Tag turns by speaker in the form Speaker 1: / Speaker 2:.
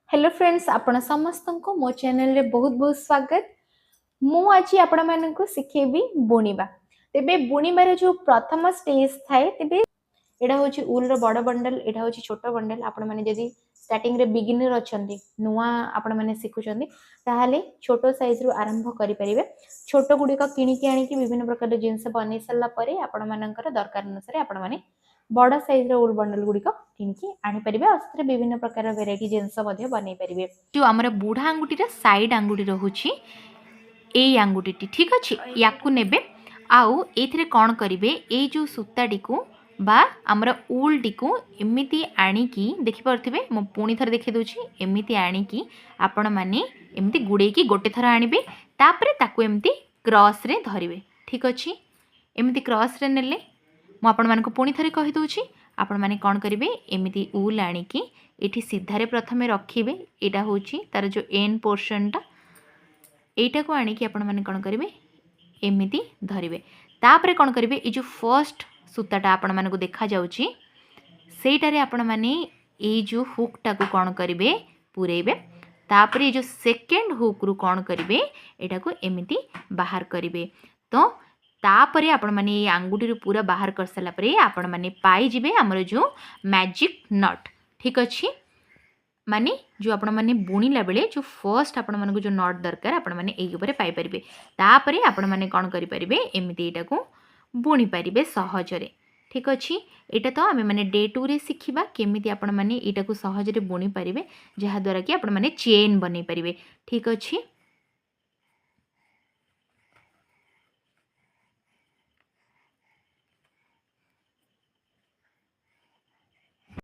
Speaker 1: Hello friends आपण समस्त को मो चैनल रे बहुत बहुत स्वागत। मु आज आपण मानक शिखेबी बुणीबा। तेबे बुणीबार जो प्रथम स्टेज थाए तेबे एडा होची उल रो बड़ बंडल, एडा होची छोटो बंडल। आपण माने जदी स्टार्टिंग रे बिगिनर अछंती, नुवा आपण माने सिखुचंती, ताहाले छोटो साइज रु आरंभ करि परिबे। छोटो गुडी का किणी के आनी कि विभिन्न प्रकार रे जिंस बनै सल्ला परे आपण मानकर दरकार अनुसार आपण माने बड़ साइज रो उल बंडल गुडी को किणी आनी परिबे। अस्त्र विभिन्न प्रकार वेराइटी जिंस मध्ये बनै परिबे। जो हमर बूढ़ा अंगुटी रे साइड अंगुटी रहूची ए अंगुटी ठीक अछि, याकू नेबे आउ एथिरे कोन करिवे, ए जो सूताटी को बा आमर उल टी को एमिति आनिकी देखि पारथिबे। मो पुणी थर देखि दोछि, एमिति आनिकी आपण माने एमिति गुडे की गोटे थर आनिबे, तापरे ताकू एमिति क्रॉस रे धरिबे। ठीक अछि, एमिति क्रॉस रे नेले मो आपण मानको पुणी थरे कहि दोछि। आपण माने कोन करिवे, एमिति उल आनिकी एठी सीधा रे प्रथमे रखिबे। एटा होछि तार जो एंड पोर्शन टा, एटा को आनिकी आपण माने कोन करिवे, एमिति धरिबे। तापरे कोन करिवे, ए जो फर्स्ट सूताटा आपण मानको देखा जाउची सेटारे आपण माने ए जो हुक टाको कोन करिवे, पुरेबे। तापरे ए जो सेकंड हुक रु कोन करिवे, एटा को एमिति बाहर करिवे। तो तापरे आपण माने ए आंगुठी रु पूरा बाहर कर सला परे आपण माने पाई जिवे हमर जो मैजिक नट। ठीक अछि, माने जो आपण माने बुणीला बेले जो फर्स्ट आपण मानको जो नट दरकार आपण माने एई ऊपर पाई परिबे। तापरे आपण माने कोन करि परिबे, एमिति एटा को बुणी पारिबे सहजरे। ठीक अछि, एटा तो आमे माने डे 2 रे सिखिबा केमिति आपण माने एटा को सहजरे बुणी पारिबे, जहा द्वारा कि आपण माने चेन बनै पारिबे। ठीक अछि।